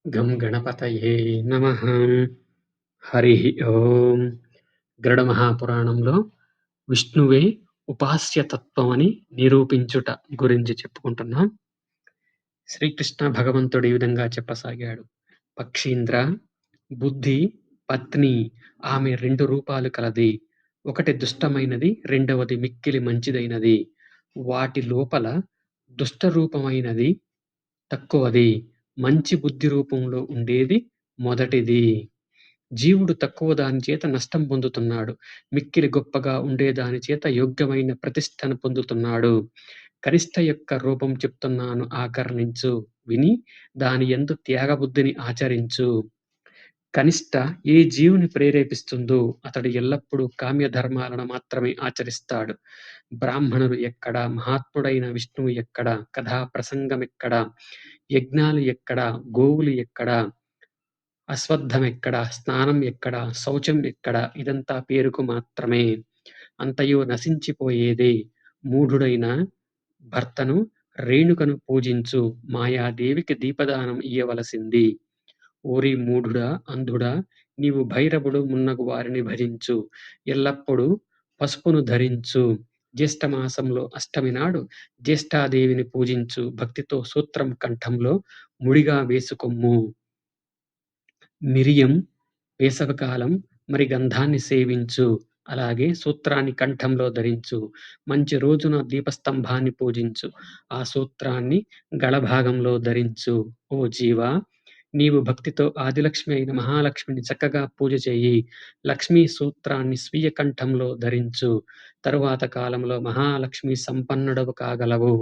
గం గణపతయే నమః. హరిః ఓం. గరుడ మహాపురాణంలో విష్ణువే ఉపాస్య తత్వమని నిరూపించుట గురించి చెప్పుకుంటున్నాం. శ్రీకృష్ణ భగవంతుడు ఈ విధంగా చెప్పసాగాడు. పక్షీంద్ర, బుద్ధి, పత్ని ఆమె 2 రూపాలు కలది. ఒకటి దుష్టమైనది, రెండవది మిక్కిలి మంచిదైనది. వాటి లోపల దుష్ట రూపమైనది తక్కువది. మంచి బుద్ధి రూపంలో ఉండేది మొదటిది. జీవుడు తక్కువ దాని చేత నష్టం పొందుతున్నాడు. మిక్కిలి గొప్పగా ఉండే దాని చేత యోగ్యమైన ప్రతిష్టను పొందుతున్నాడు. కనిష్ట యొక్క రూపం చెప్తున్నాను ఆకర్ణించు. విని దాని యందు త్యాగబుద్ధిని ఆచరించు. కనిష్ట ఏ జీవుని ప్రేరేపిస్తుందో అతడు ఎల్లప్పుడూ కామ్య ధర్మాలను మాత్రమే ఆచరిస్తాడు. బ్రాహ్మణులు ఎక్కడ, మహాత్ముడైన విష్ణువు ఎక్కడ, కథా ప్రసంగమెక్కడ, యజ్ఞాలు ఎక్కడ, గోవులు ఎక్కడ, అశ్వత్థం ఎక్కడ, స్నానం ఎక్కడ, శౌచం ఎక్కడ, ఇదంతా పేరుకు మాత్రమే. అంతయు నశించిపోయేదే. మూఢుడైన భర్తను రేణుకను పూజించు. మాయాదేవికి దీపదానం ఇయ్యవలసింది. ఓరి మూఢుడా, అంధుడా, నీవు భైరవుడు మున్నగు వారిని భజించు. ఎల్లప్పుడూ పసుపును ధరించు. జ్యేష్ఠమాసంలో అష్టమి నాడు జ్యేష్ఠాదేవిని పూజించు. భక్తితో సూత్రం కంఠంలో ముడిగా వేసుకొమ్ము. మిరియం వేసవికాలం మరి గంధాన్ని సేవించు. అలాగే సూత్రాన్ని కంఠంలో ధరించు. మంచి రోజున దీపస్తంభాన్ని పూజించు. ఆ సూత్రాన్ని గళభాగంలో ధరించు. ఓ జీవా, నీవు భక్తితో ఆదిలక్ష్మి అయిన మహాలక్ష్మిని చక్కగా పూజ చెయ్యి. లక్ష్మీ సూత్రాన్ని స్వీయ కంఠంలో ధరించు. తరువాత కాలంలో మహాలక్ష్మి సంపన్నుడవు కాగలవు.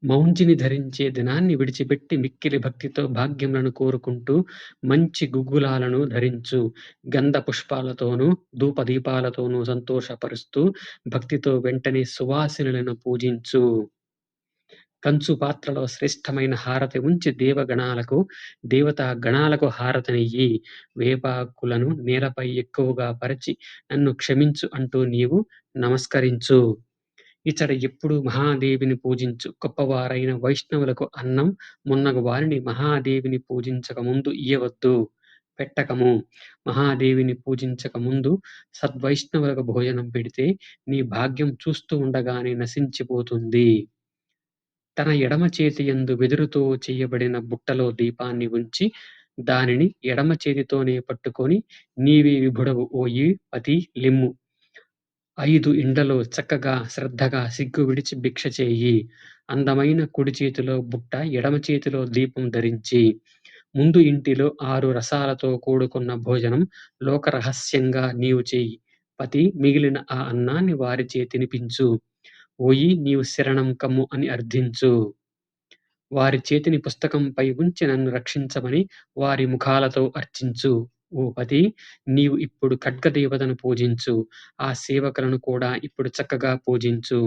మౌంజిని ధరించే దినాన్ని విడిచిపెట్టి మిక్కిలి భక్తితో భాగ్యములను కోరుకుంటూ మంచి గుగ్గులాలను ధరించు. గంధ పుష్పాలతోనూ ధూపదీపాలతోనూ సంతోషపరుస్తూ భక్తితో వెంటనే సువాసినులను పూజించు. కంచు పాత్రలో శ్రేష్టమైన హారతి ఉంచి దేవతా గణాలకు హారతినియ్యి. వేపాకులను నేలపై ఎక్కువగా పరిచి నన్ను క్షమించు అంటూ నీవు నమస్కరించు. ఇచ్చట ఎప్పుడూ మహాదేవిని పూజించు. గొప్పవారైన వైష్ణవులకు అన్నం మున్నగు వారిని మహాదేవిని పూజించక ముందు ఇయ్యవద్దు, పెట్టకము. మహాదేవిని పూజించక ముందు సద్వైష్ణవులకు భోజనం పెడితే నీ భాగ్యం చూస్తూ ఉండగానే నశించిపోతుంది. తన ఎడమ చేతి యందు వెదురుతో చెయ్యబడిన బుట్టలో దీపాన్ని ఉంచి దానిని ఎడమ చేతితోనే పట్టుకొని నీవే విభుడవు ఓయి పతి లిమ్ము. 5 ఇండ్లలో చక్కగా శ్రద్ధగా సిగ్గు విడిచి భిక్ష చేయి. అందమైన కుడి చేతిలో బుట్ట, ఎడమ చేతిలో దీపం ధరించి. ముందు ఇంటిలో 6 రసాలతో కూడుకున్న భోజనం లోకరహస్యంగా నీవు చెయ్యి. పతి మిగిలిన ఆ అన్నాన్ని వారిచే తినిపించు. ఓయి నీవు శరణం కమ్ము అని అర్థించు. వారి చేతిని పుస్తకంపై ఉంచి నన్ను రక్షించమని వారి ముఖాలతో అర్చించు. ఓ పతి, నీవు ఇప్పుడు ఖడ్గదేవతను పూజించు. ఆ సేవకులను కూడా ఇప్పుడు చక్కగా పూజించు.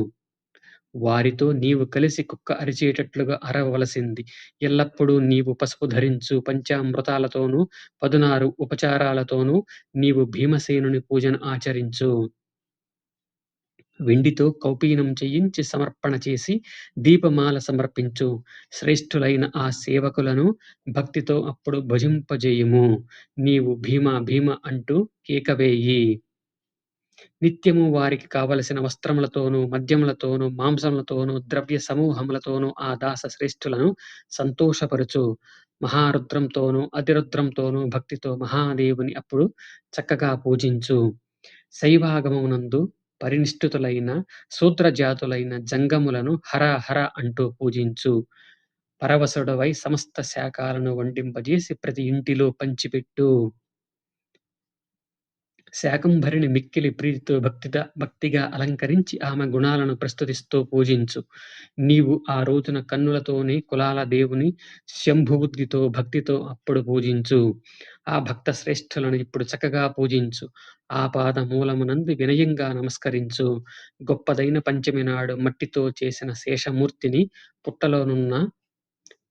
వారితో నీవు కలిసి కుక్క అరిచేటట్లుగా అరవవలసింది. ఎల్లప్పుడూ నీవు పసుపు ధరించు. పంచామృతాలతోనూ 16 ఉపచారాలతోనూ నీవు భీమసేనుని పూజను ఆచరించు. వెండితో కౌపీనం చేయించి సమర్పణ చేసి దీపమాల సమర్పించు. శ్రేష్ఠులైన ఆ సేవకులను భక్తితో అప్పుడు భజింపజేయుము. నీవు భీమ భీమ అంటూ కేకవేయి. నిత్యము వారికి కావలసిన వస్త్రములతోనూ, మద్యములతోనూ, మాంసములతోనూ, ద్రవ్య సమూహములతోనూ ఆ దాస శ్రేష్ఠులను సంతోషపరుచు. మహారుద్రంతోనూ, అతిరుద్రంతోనూ భక్తితో మహాదేవుని అప్పుడు చక్కగా పూజించు. శైవాగమమునందు పరినిష్ఠితులైన శూద్రజాతులైన జంగములను హర హర అంటూ పూజించు. పరవశుడవై సమస్త శాఖాలను వండింపజేసి ప్రతి ఇంటిలో పంచిపెట్టు. శాకంభరిని మిక్కిలి ప్రీతితో భక్తిగా అలంకరించి ఆమె గుణాలను ప్రస్తుతిస్తూ పూజించు. నీవు ఆ రోజున కన్నులతోనే కులాల దేవుని శంభుబుద్ధితో భక్తితో అప్పుడు పూజించు. ఆ భక్త శ్రేష్ఠులను ఇప్పుడు చక్కగా పూజించు. ఆ పాద మూలమునందు వినయంగా నమస్కరించు. గొప్పదైన పంచమి నాడు మట్టితో చేసిన శేషమూర్తిని పుట్టలోనున్న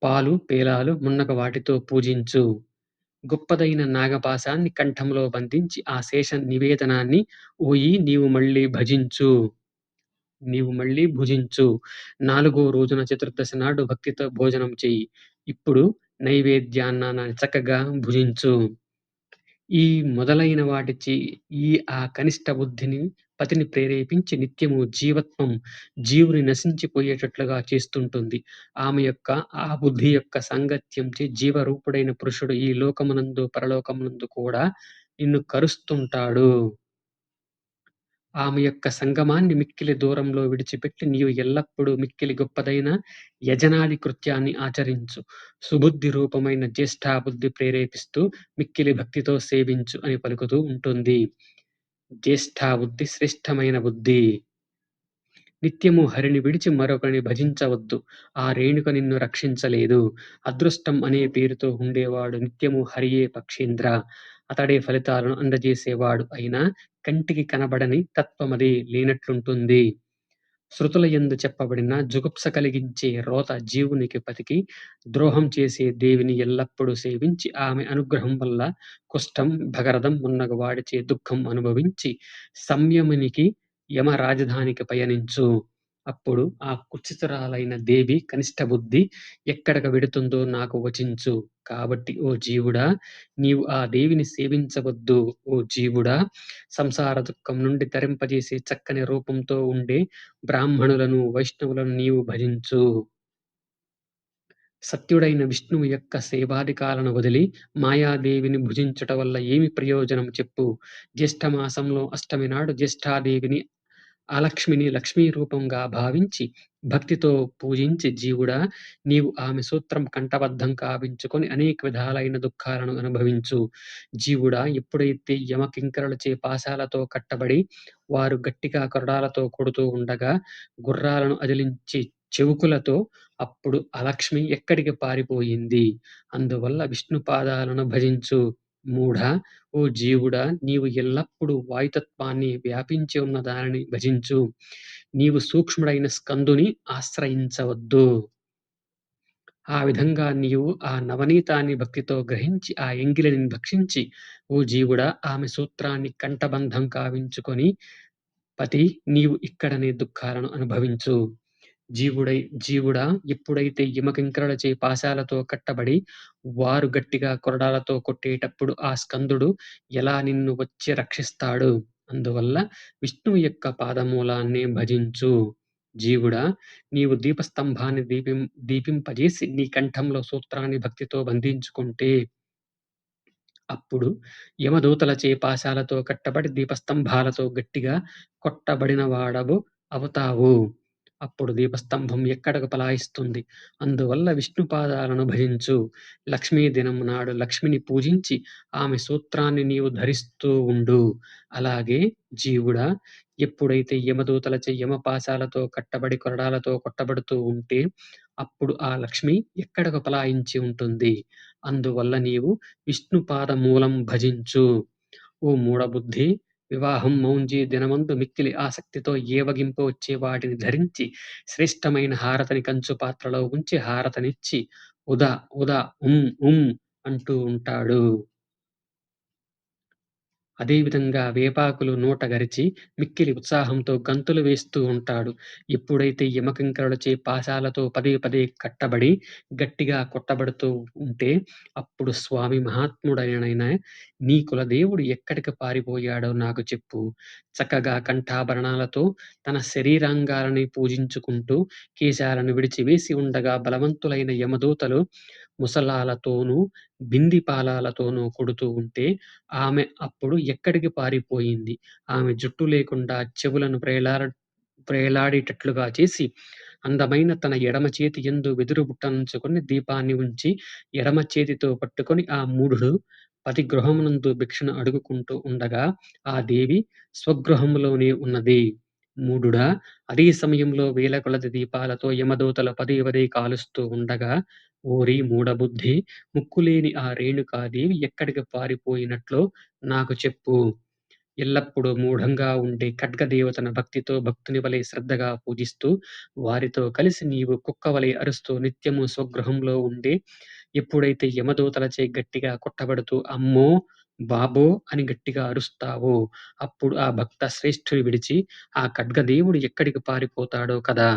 పాలు, పేలాలు మున్నగ వాటితో పూజించు. గొప్పదైన నాగపాశాన్ని కంఠంలో బంధించి ఆ శేష నివేదనాన్ని ఓయి నీవు మళ్ళీ భజించు. నీవు మళ్ళీ భుజించు. నాలుగో రోజున చతుర్దశి నాడు భక్తితో భోజనం చెయ్యి. ఇప్పుడు నైవేద్యాన్నాన చక్కగా భుజించు. ఈ మొదలైన వాటిచి కనిష్ట బుద్ధిని పతిని ప్రేరేపించి నిత్యము జీవుని నశించిపోయేటట్లుగా చేస్తుంటుంది. ఆ బుద్ధి యొక్క సాంగత్యంచే జీవరూపుడైన పురుషుడు ఈ లోకమునందు, పరలోకమునందు కూడా నిన్ను కరుస్తుంటాడు. ఆమె యొక్క సంగమాన్ని మిక్కిలి దూరంలో విడిచిపెట్టి నీవు ఎల్లప్పుడూ మిక్కిలి గొప్పదైన యజనాది కృత్యాన్ని ఆచరించు. సుబుద్ధి రూపమైన జ్యేష్ఠాబుద్ధి ప్రేరేపిస్తూ మిక్కిలి భక్తితో సేవించు అని పలుకుతూ ఉంటుంది. జ్యేష్ఠాబుద్ధి శ్రేష్టమైన బుద్ధి. నిత్యము హరిని విడిచి మరొకరిని భజించవద్దు. ఆ రేణుక నిన్ను రక్షించలేదు. అదృష్టం అనే పేరుతో ఉండేవాడు నిత్యము హరియే పక్షేంద్ర. అతడే ఫలితాలను అందజేసేవాడు అయినా కంటికి కనబడని తత్వమది లేనట్లుంటుంది. శృతులయందు చెప్పబడిన జుగుప్స కలిగించే రోత జీవునికి పతికి ద్రోహం చేసే దేవిని ఎల్లప్పుడూ సేవించి ఆమె అనుగ్రహం వల్ల కుష్టం, భగరథం మున్నగు వాడిచే దుఃఖం అనుభవించి సంయమునికి యమ రాజధానికి పయనించు. అప్పుడు ఆ కుచితురాలైన దేవి కనిష్ట బుద్ధి ఎక్కడకు వెడుతుందో నాకు వచించు. కాబట్టి ఓ జీవుడా, నీవు ఆ దేవిని సేవించవద్దు. ఓ జీవుడా, సంసార దుఃఖం నుండి తరింపజేసే చక్కని రూపంతో ఉండే బ్రాహ్మణులను, వైష్ణవులను నీవు భజించు. సత్యుడైన విష్ణువు యొక్క సేవాధికాలను వదిలి మాయాదేవిని భుజించుట వల్ల ఏమి ప్రయోజనం చెప్పు. జ్యేష్ఠమాసంలో అష్టమి నాడు జ్యేష్ఠాదేవిని లక్ష్మిని లక్ష్మీ రూపంగా భావించి భక్తితో పూజించి జీవుడా, నీవు ఆమె సూత్రం కంఠబద్ధం కావించుకొని అనేక విధాలైన దుఃఖాలను అనుభవించు. జీవుడా, ఎప్పుడైతే యమకింకరులచే పాశాలతో కట్టబడి వారు గట్టిగా కొరడాలతో కొడుతూ ఉండగా గుర్రాలను అదిలించి చెవుకులతో అప్పుడు అలక్ష్మి ఎక్కడికి పారిపోయింది. అందువల్ల విష్ణు పాదాలను భజించు. మూఢా, ఓ జీవుడా, నీవు ఎల్లప్పుడూ వాయుతత్వాన్ని వ్యాపించి ఉన్న దానిని భజించు. నీవు సూక్ష్ముడైన స్కందుని ఆశ్రయించవద్దు. ఆ విధంగా నీవు ఆ నవనీతాన్ని భక్తితో గ్రహించి ఆ ఎంగిలిని భక్షించి, ఓ జీవుడా, ఆమె సూత్రాన్ని కంఠబంధం కావించుకొని పతి, నీవు ఇక్కడనే దుఃఖాలను అనుభవించు. జీవుడా, ఎప్పుడైతే యమకింకరులచే పాశాలతో కట్టబడి వారు గట్టిగా కొరడాలతో కొట్టేటప్పుడు ఆ స్కందుడు ఎలా నిన్ను వచ్చి రక్షిస్తాడు. అందువల్ల విష్ణువు యొక్క పాదమూలాన్నే భజించు. జీవుడా, నీవు దీపస్తంభాన్ని దీపింపజేసి నీ కంఠంలో సూత్రాన్ని భక్తితో బంధించుకుంటే అప్పుడు యమదూతలచే పాశాలతో కట్టబడి దీపస్తంభాలతో గట్టిగా కొట్టబడిన వాడవు అవుతావు. అప్పుడు దీపస్తంభం ఎక్కడకు పలాయిస్తుంది. అందువల్ల విష్ణు పాదాలను భజించు. లక్ష్మీ దినం నాడు లక్ష్మిని పూజించి ఆమె సూత్రాన్ని నీవు ధరిస్తూ ఉండు. అలాగే జీవుడా, ఎప్పుడైతే యమదూతలచే యమపాశాలతో కట్టబడి కొరడాలతో కొట్టబడుతూ ఉంటే అప్పుడు ఆ లక్ష్మి ఎక్కడకు పలాయించి ఉంటుంది. అందువల్ల నీవు విష్ణు పాదమూలం భజించు. ఓ మూఢబుద్ధి, వివాహం మౌంజీ దినమందు మిక్కిలి ఆసక్తితో ఏవగింపు వచ్చే వాటిని ధరించి శ్రేష్టమైన హారతిని కంచు పాత్రలో ఉంచి హారతనిచ్చి ఉదా ఉదా అంటూ ఉంటాడు. అదేవిధంగా వేపాకులు నోట గరిచి మిక్కిలి ఉత్సాహంతో గంతులు వేస్తూ ఉంటాడు. ఎప్పుడైతే యమకింకరులచే పాశాలతో పదే పదే కట్టబడి గట్టిగా కొట్టబడుతూ ఉంటే అప్పుడు స్వామి మహాత్ముడైన నీ కులదేవుడు ఎక్కడికి పారిపోయాడో నాకు చెప్పు. చక్కగా కంఠాభరణాలతో తన శరీరాంగాలని పూజించుకుంటూ కేశాలను విడిచివేసి ఉండగా బలవంతులైన యమదూతలు ముసలాలతోనూ బిందిపాలాలతోనూ కొడుతూ ఉంటే ఆమె అప్పుడు ఎక్కడికి పారిపోయింది. ఆమె జుట్టు లేకుండా చెవులను వ్రేలాడేటట్లుగా చేసి అందమైన తన ఎడమ చేతి యందు వెదురు బుట్టనుంచుకొని దీపాన్ని ఉంచి ఎడమ చేతితో పట్టుకొని ఆ మూఢుడు పతి గృహమునందు భిక్షను అడుగుకుంటూ ఉండగా ఆ దేవి స్వగృహములోనే ఉన్నది. మూఢుడా, అదే సమయంలో వేల కొలది దీపాలతో యమదూతలు పదే పదే కాలుస్తూ ఉండగా ఓరి మూఢబుద్ధి, ముక్కులేని ఆ రేణుకాదేవి ఎక్కడికి పారిపోయినట్లో నాకు చెప్పు. ఎల్లప్పుడూ మూఢంగా ఉండే ఖడ్గదేవతను భక్తితో భక్తుని వలె శ్రద్ధగా పూజిస్తూ వారితో కలిసి నీవు కుక్కవలె అరుస్తూ నిత్యము స్వగృహంలో ఉండే ఎప్పుడైతే యమదూతలచే గట్టిగా కొట్టబడుతూ అమ్మో బాబో! అని గట్టిగా అరుస్తావో, అప్పుడు ఆ భక్త శ్రేష్ఠుని విడిచి ఆ ఖడ్గదేవుడు ఎక్కడికి పారిపోతాడో కదా!